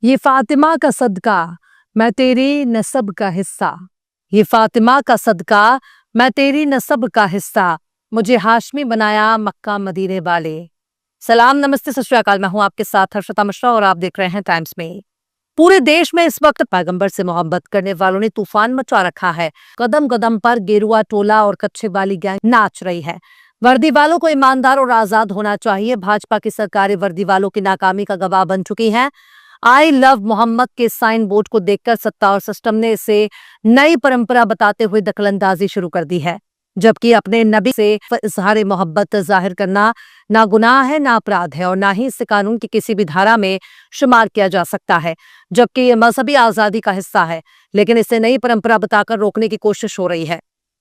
ये फातिमा का सदका, मैं तेरी नस्ब का हिस्सा। ये फातिमा का सदका, मैं तेरी नस्ब का हिस्सा। मुझे हाशमी बनाया मक्का मदीने वाले। सलाम, नमस्ते, सत श्री अकाल। मैं हूं आपके साथ हर्षिता मिश्रा और आप देख रहे हैं टाइम्स में। पूरे देश में इस वक्त पैगंबर से मोहब्बत करने वालों ने तूफान मचा रखा है। कदम कदम पर गेरुआ टोला और कच्छे वाली गैंग नाच रही है। वर्दी वालों को ईमानदार और आजाद होना चाहिए। भाजपा की सरकारें वर्दी वालों की नाकामी का गवाह बन चुकी हैं। आई लव मोहम्मद के साइन बोर्ड को देखकर सत्ता और सिस्टम ने इसे नई परंपरा बताते हुए दखलंदाजी शुरू कर दी है, जबकि अपने नबी से इजहार मोहब्बत जाहिर करना ना गुनाह है, ना अपराध है और ना ही इसे कानून की किसी भी धारा में शुमार किया जा सकता है, जबकि ये मजहबी आजादी का हिस्सा है। लेकिन इसे नई परंपरा बताकर रोकने की कोशिश हो रही है।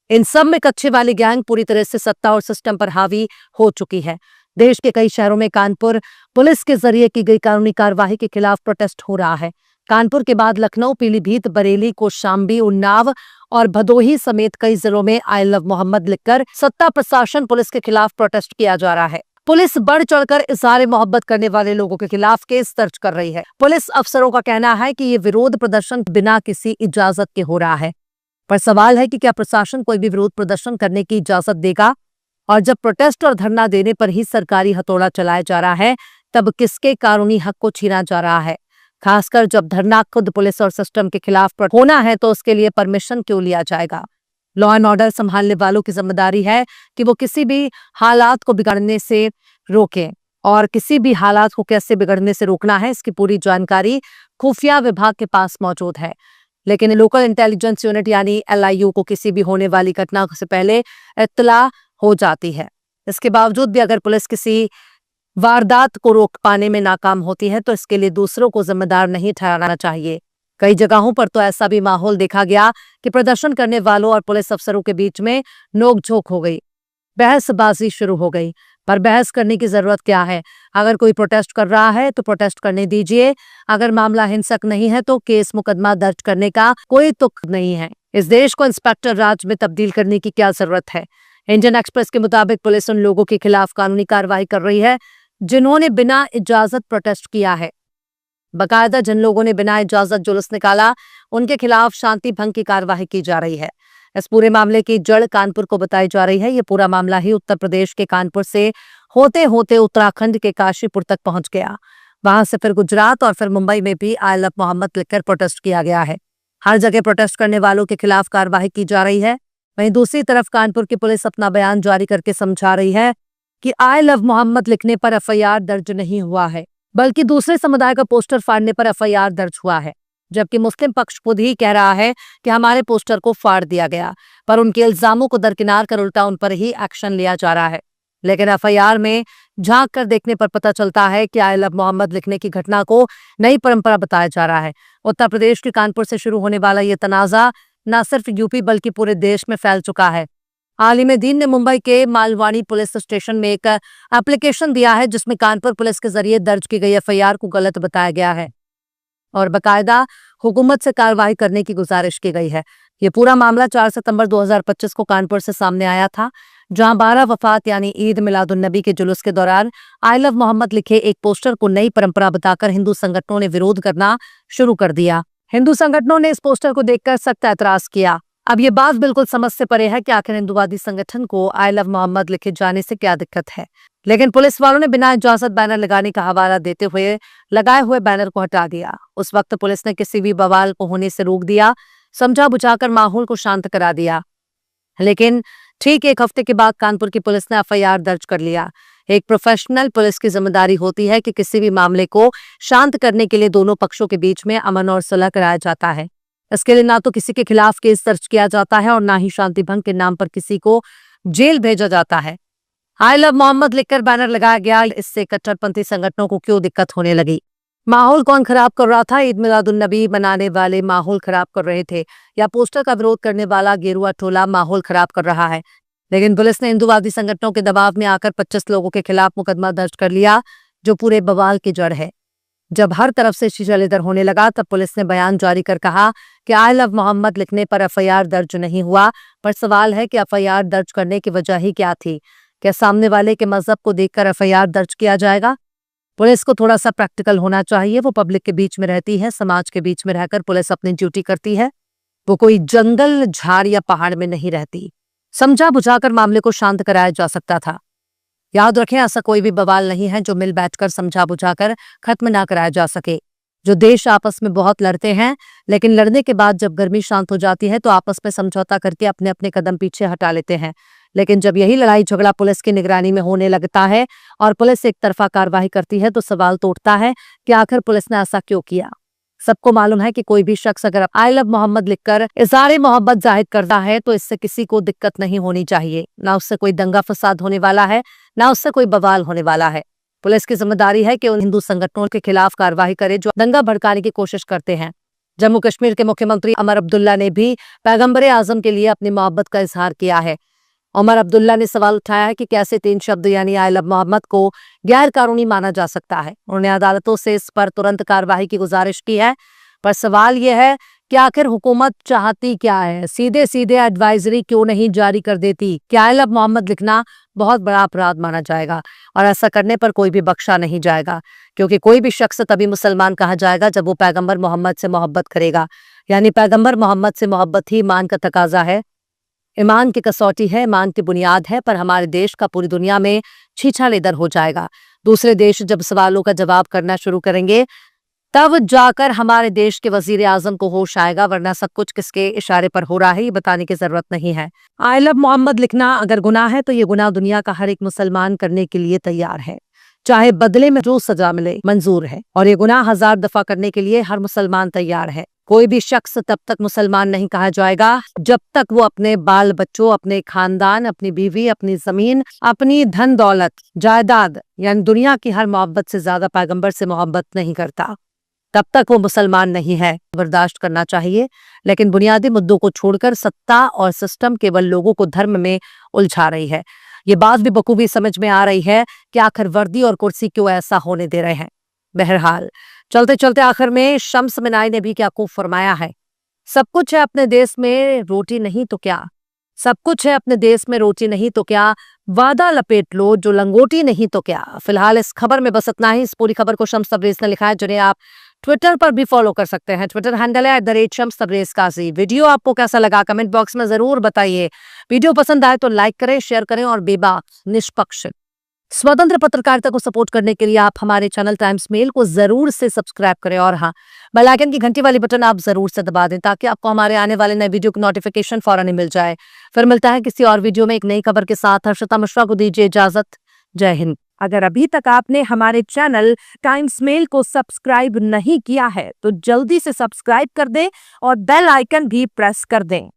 इन सब में कच्चे वाली गैंग पूरी तरह से सत्ता और सिस्टम पर हावी हो चुकी है। देश के कई शहरों में कानपुर पुलिस के जरिए की गई कानूनी कार्रवाई के खिलाफ प्रोटेस्ट हो रहा है। कानपुर के बाद लखनऊ, पीलीभीत, बरेली, कौशाम्बी, उन्नाव और भदोही समेत कई जिलों में आई लव मोहम्मद लिखकर सत्ता, प्रशासन, पुलिस के खिलाफ प्रोटेस्ट किया जा रहा है। पुलिस बढ़ चढ़कर इजहार मोहब्बत करने वाले लोगों के खिलाफ केस दर्ज कर रही है। पुलिस अफसरों का कहना है कि ये विरोध प्रदर्शन बिना किसी इजाजत के हो रहा है। पर सवाल है कि क्या प्रशासन कोई भी विरोध प्रदर्शन करने की इजाजत देगा? और जब प्रोटेस्ट और धरना देने पर ही सरकारी हथौड़ा चलाया जा रहा है, तब किसके कानूनी हक को छीना जा रहा है? खासकर जब धरना खुद पुलिस और सिस्टम के खिलाफ होना है, तो उसके लिए परमिशन क्यों लिया जाएगा? लॉ एंड ऑर्डर संभालने वालों की जिम्मेदारी है कि वो किसी भी हालात को बिगड़ने से रोकें, और किसी भी हालात को कैसे बिगड़ने से रोकना है, इसकी पूरी जानकारी खुफिया विभाग के पास मौजूद है। लेकिन लोकल इंटेलिजेंस यूनिट यानी LIU को किसी भी होने वाली घटना से पहले इत्तला हो जाती है। इसके बावजूद भी अगर पुलिस किसी वारदात को रोक पाने में नाकाम होती है, तो इसके लिए दूसरों को जिम्मेदार नहीं ठहराना चाहिए। कई जगहों पर तो ऐसा भी माहौल देखा गया कि प्रदर्शन करने वालों और पुलिस अफसरों के बीच में नोकझोंक हो गई, बहसबाजी शुरू हो गई। पर बहस करने की जरूरत क्या है? अगर कोई प्रोटेस्ट कर रहा है तो प्रोटेस्ट करने दीजिए। अगर मामला हिंसक नहीं है तो केस मुकदमा दर्ज करने का कोई तुक नहीं है। इस देश को इंस्पेक्टर राज में तब्दील करने की क्या जरूरत है? इंडियन एक्सप्रेस के मुताबिक पुलिस उन लोगों के खिलाफ कानूनी कार्रवाई कर रही है जिन्होंने बिना इजाजत प्रोटेस्ट किया है। बाकायदा जिन लोगों ने बिना इजाजत जुलूस निकाला, उनके खिलाफ शांति भंग की कार्रवाई की जा रही है। इस पूरे मामले की जड़ कानपुर को बताई जा रही है। ये पूरा मामला ही उत्तर प्रदेश के कानपुर से होते होते उत्तराखंड के काशीपुर तक पहुंच गया। वहां से फिर गुजरात और फिर मुंबई में भी आई लव मोहम्मद लिखकर प्रोटेस्ट किया गया है। हर जगह प्रोटेस्ट करने वालों के खिलाफ कार्रवाई की जा रही है। वहीं दूसरी तरफ कानपुर की पुलिस अपना बयान जारी करके समझा रही है कि आई लव मोहम्मद लिखने पर FIR दर्ज नहीं हुआ है, बल्कि दूसरे समुदाय का पोस्टर फाड़ने पर FIR दर्ज हुआ है। जबकि मुस्लिम पक्ष खुद ही कह रहा है कि हमारे पोस्टर को फाड़ दिया गया, पर उनके इल्जामों को दरकिनार कर उल्टा उन पर ही एक्शन लिया जा रहा है। लेकिन FIR में झांक कर देखने पर पता चलता है कि आई लव मोहम्मद लिखने की घटना को नई परंपरा बताया जा रहा है। उत्तर प्रदेश के कानपुर से शुरू होने वाला ये तनाजा न सिर्फ यूपी बल्कि पूरे देश में फैल चुका है। आलिम दीन ने मुंबई के मालवानी पुलिस स्टेशन में एक एप्लीकेशन दिया है, जिसमें कानपुर पुलिस के जरिए दर्ज की गई FIR को गलत बताया गया है और बाकायदा हुकूमत से कार्रवाई करने की गुजारिश की गई है। ये पूरा मामला 4 सितंबर 2025 को कानपुर से सामने आया था, जहां 12 वफात यानी ईद मिलादुन्नबी के जुलूस के दौरान आई लव मोहम्मद लिखे एक पोस्टर को नई परंपरा बताकर हिंदू संगठनों ने विरोध करना शुरू कर दिया। हिंदू संगठनों ने इस पोस्टर को देखकर सख्त ऐतराज किया। अब ये बात बिल्कुल समझ से परे है कि आखिर हिंदुवादी संगठन को आई लव मोहम्मद लिखे जाने से क्या दिक्कत है। लेकिन पुलिस वालों ने बिना इजाजत बैनर लगाने का हवाला देते हुए लगाए हुए बैनर को हटा दिया। उस वक्त पुलिस ने किसी भी बवाल को होने से रोक दिया, समझा बुझाकर माहौल को शांत करा दिया। लेकिन ठीक एक हफ्ते के बाद कानपुर की पुलिस ने FIR दर्ज कर लिया। एक प्रोफेशनल पुलिस की जिम्मेदारी होती है कि किसी भी मामले को शांत करने के लिए दोनों पक्षों के बीच में अमन और सुलह कराया जाता है। इसके लिए ना तो किसी के खिलाफ केस दर्ज किया जाता है और ना ही शांति भंग के नाम पर किसी को जेल भेजा जाता है। आई लव मोहम्मद लिखकर बैनर लगाया गया, इससे कट्टरपंथी संगठनों को क्यों दिक्कत होने लगी? माहौल कौन खराब कर रहा था? ईद मिलादुन्नबी मनाने वाले माहौल खराब कर रहे थे, या पोस्टर का विरोध करने वाला गेरुआ टोला माहौल खराब कर रहा है? लेकिन पुलिस ने हिंदुवादी संगठनों के दबाव में आकर 25 लोगों के खिलाफ मुकदमा दर्ज कर लिया, जो पूरे बवाल की जड़ है। जब हर तरफ से शीशेलेदर होने लगा, तब पुलिस ने बयान जारी कर कहा कि आई लव मोहम्मद लिखने पर FIR दर्ज नहीं हुआ। पर सवाल है कि FIR दर्ज करने की वजह ही क्या थी? क्या सामने वाले के मजहब को देखकर FIR दर्ज किया जाएगा? पुलिस को थोड़ा सा प्रैक्टिकल होना चाहिए। वो पब्लिक के बीच में रहती है, समाज के बीच में रहकर पुलिस अपनी ड्यूटी करती है। वो कोई जंगल, झाड़ या पहाड़ में नहीं रहती। समझा बुझाकर मामले को शांत कराया जा सकता था। याद रखें, ऐसा कोई भी बवाल नहीं है जो मिल बैठकर समझा बुझाकर खत्म ना कराया जा सके। जो देश आपस में बहुत लड़ते हैं, लेकिन लड़ने के बाद जब गर्मी शांत हो जाती है तो आपस में समझौता करके अपने अपने कदम पीछे हटा लेते हैं। लेकिन जब यही लड़ाई झगड़ा पुलिस की निगरानी में होने लगता है और पुलिस एक तरफा कार्रवाई करती है तो सवाल तो उठता है कि आखिर पुलिस ने ऐसा क्यों किया। सबको मालूम है कि कोई भी शख्स अगर आई लव मोहम्मद लिखकर इज़हार मोहब्बत जाहिर करता है तो इससे किसी को दिक्कत नहीं होनी चाहिए। ना उससे कोई दंगा फसाद होने वाला है, ना उससे कोई बवाल होने वाला है। पुलिस की जिम्मेदारी है कि उन हिंदू संगठनों के खिलाफ कार्रवाई करे जो दंगा भड़काने की कोशिश करते हैं। जम्मू कश्मीर के मुख्यमंत्री उमर अब्दुल्ला ने भी पैगंबर आजम के लिए अपनी मोहब्बत का इजहार किया है। उमर अब्दुल्ला ने सवाल उठाया है कि कैसे 3 शब्द यानी आई लव मोहम्मद को गैर कानूनी माना जा सकता है। उन्होंने अदालतों से इस पर तुरंत कार्रवाई की गुजारिश की है। पर सवाल यह है कि आखिर हुकूमत चाहती क्या है? सीधे सीधे एडवाइजरी क्यों नहीं जारी कर देती? क्या आई लव मोहम्मद लिखना बहुत बड़ा अपराध माना जाएगा और ऐसा करने पर कोई भी बख्शा नहीं जाएगा, क्योंकि कोई भी शख्स तभी मुसलमान कहा जाएगा जब वो पैगंबर मोहम्मद से मोहब्बत करेगा। यानी पैगंबर मोहम्मद से मोहब्बत ही ईमान का तकाजा है, ईमान की कसौटी है, ईमान की बुनियाद है। पर हमारे देश का पूरी दुनिया में छीछा लेदर हो जाएगा। दूसरे देश जब सवालों का जवाब करना शुरू करेंगे तब जाकर हमारे देश के वजीर आजम को होश आएगा, वरना सब कुछ किसके इशारे पर हो रहा है ये बताने की जरूरत नहीं है। आई लव मोहम्मद लिखना अगर गुनाह है तो ये गुनाह दुनिया का हर एक मुसलमान करने के लिए तैयार है, चाहे बदले में जो सजा मिले मंजूर है। और ये गुनाह 1000 दफा करने के लिए हर मुसलमान तैयार है। कोई भी शख्स तब तक मुसलमान नहीं कहा जाएगा जब तक वो अपने बाल बच्चों, अपने खानदान, अपनी बीवी, अपनी जमीन, अपनी धन दौलत, जायदाद यानी दुनिया की हर मोहब्बत से ज्यादा पैगंबर से मोहब्बत नहीं करता। तब तक वो मुसलमान नहीं है। बर्दाश्त करना चाहिए, लेकिन बुनियादी मुद्दों को छोड़कर सत्ता और सिस्टम केवल लोगों को धर्म में उलझा रही है। ये बात भी बखूबी समझ में आ रही है कि आखिर वर्दी और कुर्सी क्यों ऐसा होने दे रहे हैं। बहरहाल चलते चलते आखिर में शम्स मिनाई ने भी क्या खूब फरमाया है, सब कुछ है अपने देश में रोटी नहीं तो क्या, सब कुछ है अपने देश में रोटी नहीं तो क्या, वादा लपेट लो जो लंगोटी नहीं तो क्या। फिलहाल इस खबर में बस इतना ही। इस पूरी खबर को शम्स तबरेज ने लिखा है, जिन्हें आप ट्विटर पर भी फॉलो कर सकते हैं। ट्विटर हैंडल है @शम्स तबरेज काजी। वीडियो आपको कैसा लगा कमेंट बॉक्स में जरूर बताइए। वीडियो पसंद आए तो लाइक करें, शेयर करें और बेबाक निष्पक्ष स्वतंत्र पत्रकारिता को सपोर्ट करने के लिए आप हमारे चैनल टाइम्स मेल को जरूर से सब्सक्राइब करें और हाँ, बेल आइकन की घंटी वाली बटन आप जरूर से दबा दें ताकि आपको हमारे आने वाले नए वीडियो की नोटिफिकेशन फौरन ही मिल जाए। फिर मिलता है किसी और वीडियो में एक नई खबर के साथ। हर्षिता मिश्रा को दीजिए इजाजत। जय हिंद। अगर अभी तक आपने हमारे चैनल टाइम्स मेल को सब्सक्राइब नहीं किया है तो जल्दी से सब्सक्राइब कर दें और बेल आइकन भी प्रेस कर दें।